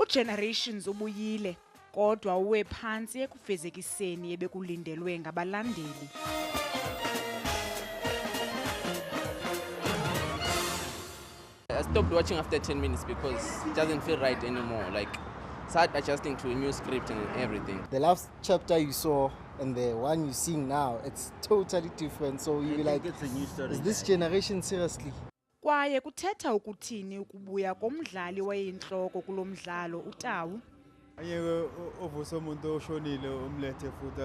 uGenerations ubuyile kodwa uwe phansi ekufezekiseni ebekulindelwe ngabalandeli. I stopped watching after 10 minutes because it doesn't feel right anymore. Like, start adjusting to a new script and everything. The last chapter you saw and the one you're seeing now, it's totally different. So you'll be like, it's a new story. is this generation seriously? Kwaye kuthetha ukuthini ukubuya komdlali wayinhloko kulomdlalo uTawu? Ayeke uvuse umuntu oshonile umlethe futhi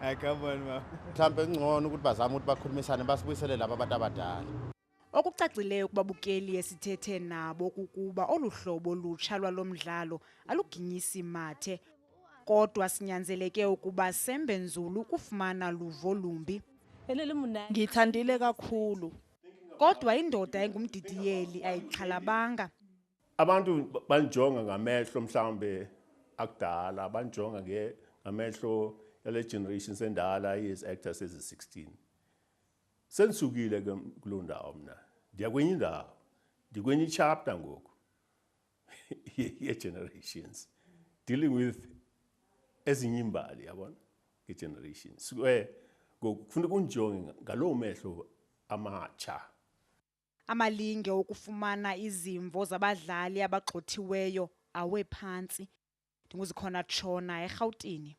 Ay come on ma. Mhlambe ngcono ukuthi bazame ukuthi bakhulumisane basibuyisele laba abantu abadala. Okucacileyo kubabukeli esithethe nabo kukuba oluhlobo lutsha lwalomdlalo aluginyisi mathe kodwa sinyanzeleke ukuba sembe nzulu ukufumana luvo lumbi. Ngithandile kakhulu. Kodwa indoda engumdidiyeli ayixhalabanga. Abantu banjonga ngamehlo mhlambe akudala, banjonga ngamehlo yale generations endala is actors ezi-16. Sensukile kuloo ndawo mna. Ndiyakwenye indawo. Ndikwenye chapter ngoku. Ye-generations. Dealing with ezinye imbali yabona nge-generations. Kufuna kunjonge ngaloo mehlo amatsha. Amalinge okufumana izimvo zabadlali abagxothiweyo awe phansi. Ndinguzikhona Tshona eRhawutini.